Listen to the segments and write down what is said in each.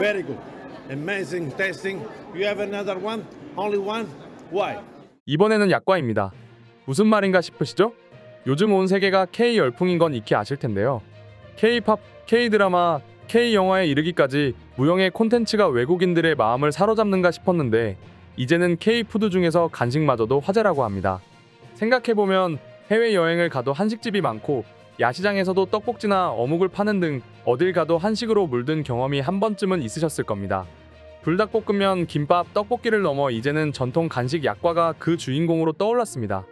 Very good. Amazing tasting. You have another one? Only one? Why? 이번에는 약과입니다. 무슨 말인가 싶으시죠? 요즘 온 세계가 K 열풍인 건 익히 아실 텐데요. K-팝, K-드라마, K-영화에 이르기까지 무형의 콘텐츠가 외국인들의 마음을 사로잡는가 싶었는데 이제는 K-푸드 중에서 간식마저도 화제라고 합니다. 생각해보면 해외여행을 가도 한식집이 많고 야시장에서도 떡볶이나 어묵을 파는 등 어딜 가도 한식으로 물든 경험이 한 번쯤은 있으셨을 겁니다. 불닭볶음면, 김밥, 떡볶이를 넘어 이제는 전통 간식 약과가 그 주인공으로 떠올랐습니다.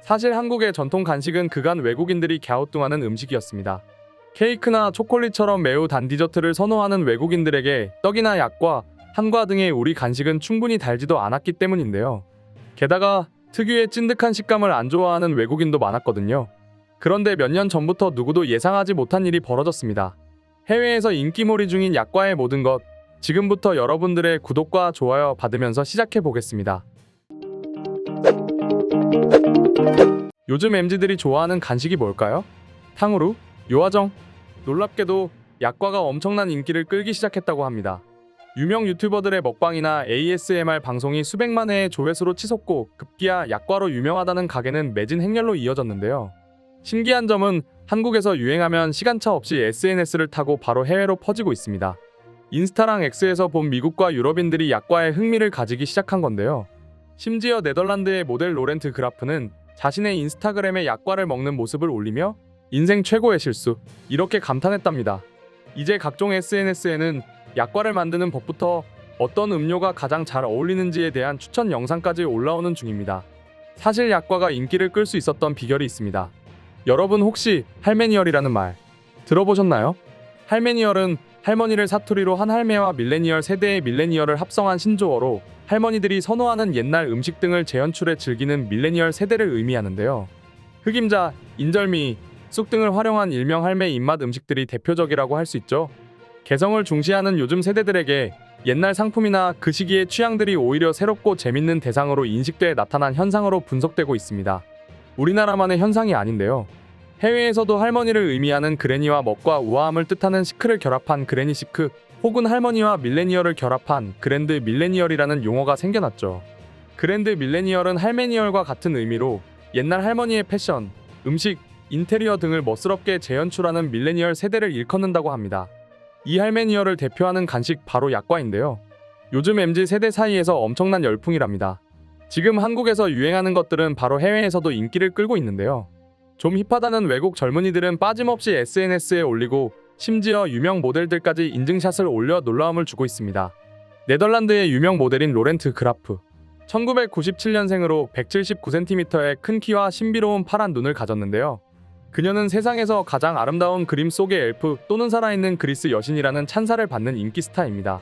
사실 한국의 전통 간식은 그간 외국인들이 갸우뚱하는 음식이었습니다. 케이크나 초콜릿처럼 매우 단 디저트를 선호하는 외국인들에게 떡이나 약과, 한과 등의 우리 간식은 충분히 달지도 않았기 때문인데요. 게다가 특유의 찐득한 식감을 안 좋아하는 외국인도 많았거든요. 그런데 몇 년 전부터 누구도 예상하지 못한 일이 벌어졌습니다. 해외에서 인기몰이 중인 약과의 모든 것, 지금부터 여러분들의 구독과 좋아요 받으면서 시작해 보겠습니다. 요즘 MZ들이 좋아하는 간식이 뭘까요? 탕후루? 요아정? 놀랍게도 약과가 엄청난 인기를 끌기 시작했다고 합니다. 유명 유튜버들의 먹방이나 ASMR 방송이 수백만 회의 조회수로 치솟고 급기야 약과로 유명하다는 가게는 매진 행렬로 이어졌는데요. 신기한 점은 한국에서 유행하면 시간차 없이 SNS를 타고 바로 해외로 퍼지고 있습니다. 인스타랑 X에서 본 미국과 유럽인들이 약과에 흥미를 가지기 시작한 건데요. 심지어 네덜란드의 모델 로렌트 그라프는 자신의 인스타그램에 약과를 먹는 모습을 올리며 인생 최고의 실수, 이렇게 감탄했답니다. 이제 각종 SNS에는 약과를 만드는 법부터 어떤 음료가 가장 잘 어울리는지에 대한 추천 영상까지 올라오는 중입니다. 사실 약과가 인기를 끌 수 있었던 비결이 있습니다. 여러분 혹시 할메니얼이라는 말 들어보셨나요? 할메니얼은 할머니를 사투리로 한 할매와 밀레니얼 세대의 밀레니얼을 합성한 신조어로 할머니들이 선호하는 옛날 음식 등을 재연출해 즐기는 밀레니얼 세대를 의미하는데요. 흑임자, 인절미, 쑥 등을 활용한 일명 할매 입맛 음식들이 대표적이라고 할 수 있죠. 개성을 중시하는 요즘 세대들에게 옛날 상품이나 그 시기의 취향들이 오히려 새롭고 재밌는 대상으로 인식돼 나타난 현상으로 분석되고 있습니다. 우리나라만의 현상이 아닌데요. 해외에서도 할머니를 의미하는 그레니와 멋과 우아함을 뜻하는 시크를 결합한 그레니 시크, 혹은 할머니와 밀레니얼을 결합한 그랜드 밀레니얼이라는 용어가 생겨났죠. 그랜드 밀레니얼은 할메니얼과 같은 의미로 옛날 할머니의 패션, 음식, 인테리어 등을 멋스럽게 재연출하는 밀레니얼 세대를 일컫는다고 합니다. 이 할메니얼을 대표하는 간식 바로 약과인데요. 요즘 MZ 세대 사이에서 엄청난 열풍이랍니다. 지금 한국에서 유행하는 것들은 바로 해외에서도 인기를 끌고 있는데요. 좀 힙하다는 외국 젊은이들은 빠짐없이 SNS에 올리고 심지어 유명 모델들까지 인증샷을 올려 놀라움을 주고 있습니다. 네덜란드의 유명 모델인 로렌트 그라프. 1997년생으로 179cm의 큰 키와 신비로운 파란 눈을 가졌는데요. 그녀는 세상에서 가장 아름다운 그림 속의 엘프 또는 살아있는 그리스 여신이라는 찬사를 받는 인기 스타입니다.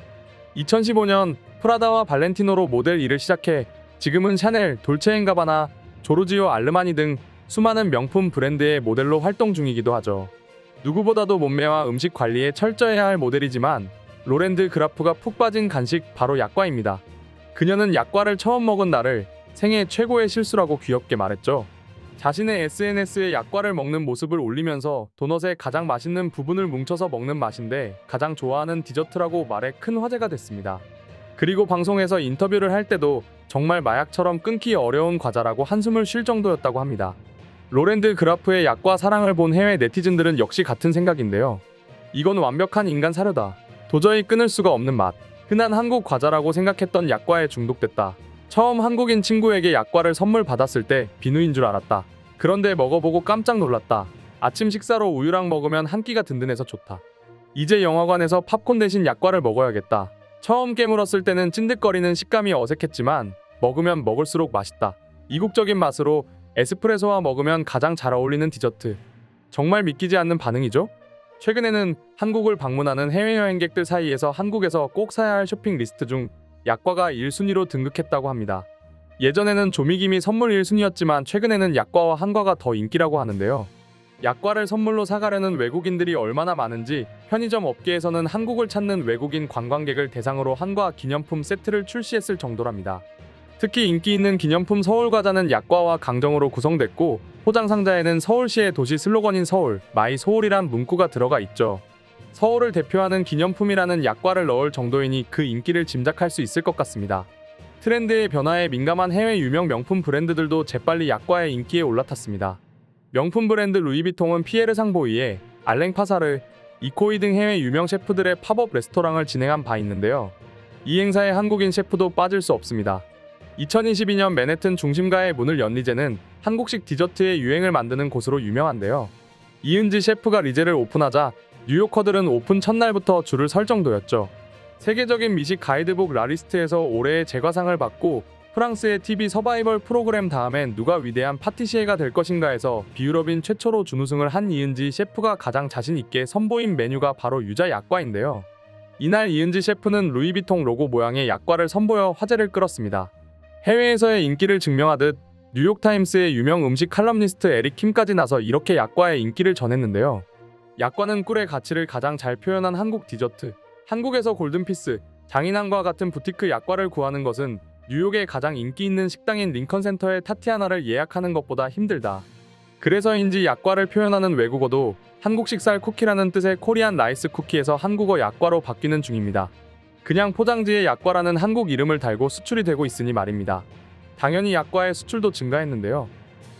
2015년 프라다와 발렌티노로 모델 일을 시작해 지금은 샤넬, 돌체앤가바나, 조르지오 알르마니 등 수많은 명품 브랜드의 모델로 활동 중이기도 하죠. 누구보다도 몸매와 음식 관리에 철저해야 할 모델이지만 로렌트 그라프가 푹 빠진 간식 바로 약과입니다. 그녀는 약과를 처음 먹은 날을 생애 최고의 실수라고 귀엽게 말했죠. 자신의 SNS에 약과를 먹는 모습을 올리면서 도넛의 가장 맛있는 부분을 뭉쳐서 먹는 맛인데 가장 좋아하는 디저트라고 말해 큰 화제가 됐습니다. 그리고 방송에서 인터뷰를 할 때도 정말 마약처럼 끊기 어려운 과자라고 한숨을 쉴 정도였다고 합니다. 로렌트 그라프의 약과 사랑을 본 해외 네티즌들은 역시 같은 생각인데요. 이건 완벽한 인간 사료다. 도저히 끊을 수가 없는 맛. 흔한 한국 과자라고 생각했던 약과에 중독됐다. 처음 한국인 친구에게 약과를 선물 받았을 때 비누인 줄 알았다. 그런데 먹어보고 깜짝 놀랐다. 아침 식사로 우유랑 먹으면 한 끼가 든든해서 좋다. 이제 영화관에서 팝콘 대신 약과를 먹어야겠다. 처음 깨물었을 때는 찐득거리는 식감이 어색했지만 먹으면 먹을수록 맛있다. 이국적인 맛으로 에스프레소와 먹으면 가장 잘 어울리는 디저트. 정말 믿기지 않는 반응이죠? 최근에는 한국을 방문하는 해외여행객들 사이에서 한국에서 꼭 사야 할 쇼핑 리스트 중 약과가 1순위로 등극했다고 합니다. 예전에는 조미김이 선물 1순위였지만 최근에는 약과와 한과가 더 인기라고 하는데요. 약과를 선물로 사가려는 외국인들이 얼마나 많은지 편의점 업계에서는 한국을 찾는 외국인 관광객을 대상으로 한과 기념품 세트를 출시했을 정도랍니다. 특히 인기 있는 기념품 서울과자는 약과와 강정으로 구성됐고 포장 상자에는 서울시의 도시 슬로건인 서울, 마이 소울이란 문구가 들어가 있죠. 서울을 대표하는 기념품이라는 약과를 넣을 정도이니 그 인기를 짐작할 수 있을 것 같습니다. 트렌드의 변화에 민감한 해외 유명 명품 브랜드들도 재빨리 약과의 인기에 올라탔습니다. 명품 브랜드 루이비통은 피에르 상보이에 알랭 파사르, 이코이 등 해외 유명 셰프들의 팝업 레스토랑을 진행한 바 있는데요. 이 행사에 한국인 셰프도 빠질 수 없습니다. 2022년 맨해튼 중심가에 문을 연 리제는 한국식 디저트의 유행을 만드는 곳으로 유명한데요. 이은지 셰프가 리제를 오픈하자 뉴요커들은 오픈 첫날부터 줄을 설 정도였죠. 세계적인 미식 가이드북 라리스트에서 올해의 제과상을 받고 프랑스의 TV 서바이벌 프로그램 다음엔 누가 위대한 파티시에가 될 것인가에서 비유럽인 최초로 준우승을 한 이은지 셰프가 가장 자신 있게 선보인 메뉴가 바로 유자 약과인데요. 이날 이은지 셰프는 루이비통 로고 모양의 약과를 선보여 화제를 끌었습니다. 해외에서의 인기를 증명하듯 뉴욕타임스의 유명 음식 칼럼니스트 에릭 킴까지 나서 이렇게 약과의 인기를 전했는데요. 약과는 꿀의 가치를 가장 잘 표현한 한국 디저트. 한국에서 골든피스, 장인왕과 같은 부티크 약과를 구하는 것은 뉴욕의 가장 인기 있는 식당인 링컨센터의 타티아나를 예약하는 것보다 힘들다. 그래서인지 약과를 표현하는 외국어도 한국식 쌀 쿠키라는 뜻의 코리안 라이스 쿠키에서 한국어 약과로 바뀌는 중입니다. 그냥 포장지에 약과라는 한국 이름을 달고 수출이 되고 있으니 말입니다. 당연히 약과의 수출도 증가했는데요.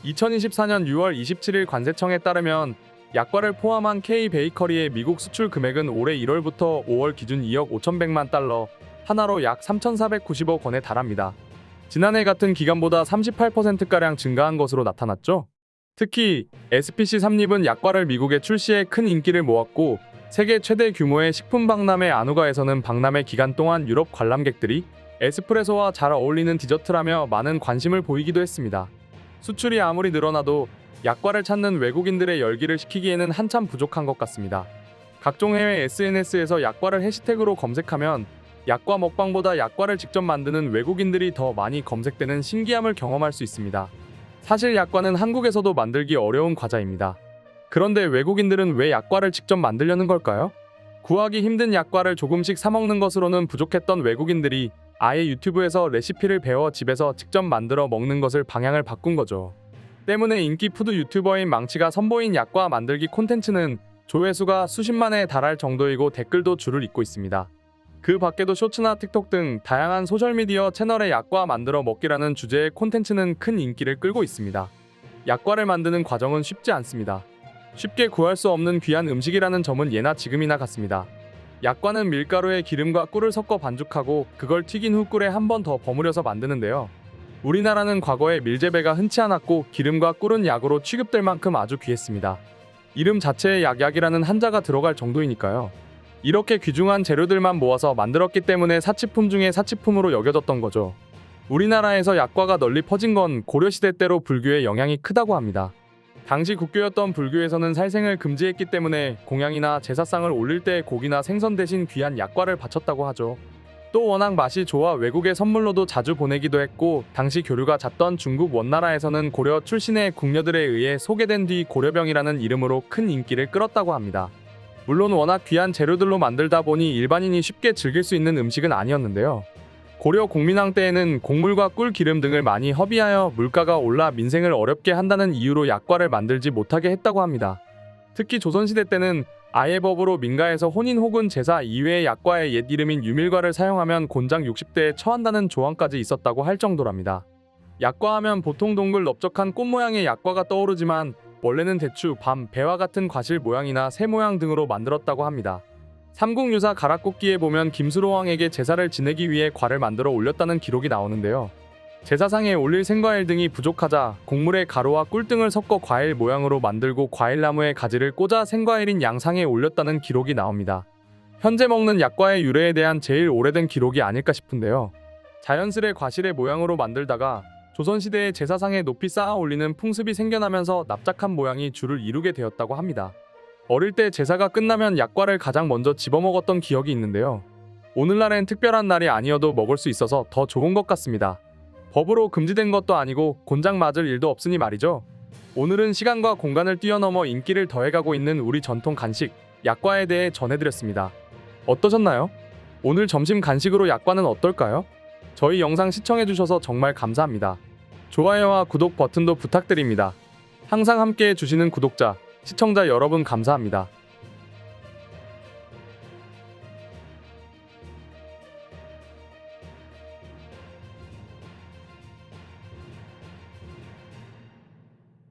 2024년 6월 27일 관세청에 따르면 약과를 포함한 K-베이커리의 미국 수출 금액은 올해 1월부터 5월 기준 2억 5,100만 달러, 하나로 약 3,490억 원에 달합니다. 지난해 같은 기간보다 38%가량 증가한 것으로 나타났죠. 특히 SPC 삼립은 약과를 미국에 출시해 큰 인기를 모았고 세계 최대 규모의 식품 박람회 아누가에서는 박람회 기간 동안 유럽 관람객들이 에스프레소와 잘 어울리는 디저트라며 많은 관심을 보이기도 했습니다. 수출이 아무리 늘어나도 약과를 찾는 외국인들의 열기를 식히기에는 한참 부족한 것 같습니다. 각종 해외 SNS에서 약과를 해시태그로 검색하면 약과 먹방보다 약과를 직접 만드는 외국인들이 더 많이 검색되는 신기함을 경험할 수 있습니다. 사실 약과는 한국에서도 만들기 어려운 과자입니다. 그런데 외국인들은 왜 약과를 직접 만들려는 걸까요? 구하기 힘든 약과를 조금씩 사 먹는 것으로는 부족했던 외국인들이 아예 유튜브에서 레시피를 배워 집에서 직접 만들어 먹는 것을 방향을 바꾼 거죠. 때문에 인기 푸드 유튜버인 망치가 선보인 약과 만들기 콘텐츠는 조회수가 수십만에 달할 정도이고 댓글도 줄을 잇고 있습니다. 그 밖에도 쇼츠나 틱톡 등 다양한 소셜미디어 채널의 약과 만들어 먹기라는 주제의 콘텐츠는 큰 인기를 끌고 있습니다. 약과를 만드는 과정은 쉽지 않습니다. 쉽게 구할 수 없는 귀한 음식이라는 점은 예나 지금이나 같습니다. 약과는 밀가루에 기름과 꿀을 섞어 반죽하고 그걸 튀긴 후 꿀에 한 번 더 버무려서 만드는데요. 우리나라는 과거에 밀재배가 흔치 않았고 기름과 꿀은 약으로 취급될 만큼 아주 귀했습니다. 이름 자체에 약이라는 한자가 들어갈 정도이니까요. 이렇게 귀중한 재료들만 모아서 만들었기 때문에 사치품 중에 사치품으로 여겨졌던 거죠. 우리나라에서 약과가 널리 퍼진 건 고려시대 때로 불교의 영향이 크다고 합니다. 당시 국교였던 불교에서는 살생을 금지했기 때문에 공양이나 제사상을 올릴 때 고기나 생선 대신 귀한 약과를 바쳤다고 하죠. 또 워낙 맛이 좋아 외국에 선물로도 자주 보내기도 했고 당시 교류가 잦던 중국 원나라에서는 고려 출신의 궁녀들에 의해 소개된 뒤 고려병이라는 이름으로 큰 인기를 끌었다고 합니다. 물론 워낙 귀한 재료들로 만들다 보니 일반인이 쉽게 즐길 수 있는 음식은 아니었는데요. 고려 공민왕 때에는 곡물과 꿀, 기름 등을 많이 허비하여 물가가 올라 민생을 어렵게 한다는 이유로 약과를 만들지 못하게 했다고 합니다. 특히 조선시대 때는 아예 법으로 민가에서 혼인 혹은 제사 이외의 약과의 옛 이름인 유밀과를 사용하면 곤장 60대에 처한다는 조항까지 있었다고 할 정도랍니다. 약과하면 보통 동글 넓적한 꽃 모양의 약과가 떠오르지만 원래는 대추, 밤, 배와 같은 과실 모양이나 새 모양 등으로 만들었다고 합니다. 삼국유사 가락국기에 보면 김수로왕에게 제사를 지내기 위해 과를 만들어 올렸다는 기록이 나오는데요. 제사상에 올릴 생과일 등이 부족하자 곡물에 가루와 꿀 등을 섞어 과일 모양으로 만들고 과일나무에 가지를 꽂아 생과일인 양상에 올렸다는 기록이 나옵니다. 현재 먹는 약과의 유래에 대한 제일 오래된 기록이 아닐까 싶은데요. 자연스레 과실의 모양으로 만들다가 조선시대에 제사상에 높이 쌓아 올리는 풍습이 생겨나면서 납작한 모양이 줄을 이루게 되었다고 합니다. 어릴 때 제사가 끝나면 약과를 가장 먼저 집어먹었던 기억이 있는데요. 오늘날엔 특별한 날이 아니어도 먹을 수 있어서 더 좋은 것 같습니다. 법으로 금지된 것도 아니고 곤장 맞을 일도 없으니 말이죠. 오늘은 시간과 공간을 뛰어넘어 인기를 더해가고 있는 우리 전통 간식, 약과에 대해 전해드렸습니다. 어떠셨나요? 오늘 점심 간식으로 약과는 어떨까요? 저희 영상 시청해주셔서 정말 감사합니다. 좋아요와 구독 버튼도 부탁드립니다. 항상 함께해 주시는 구독자, 시청자 여러분 감사합니다.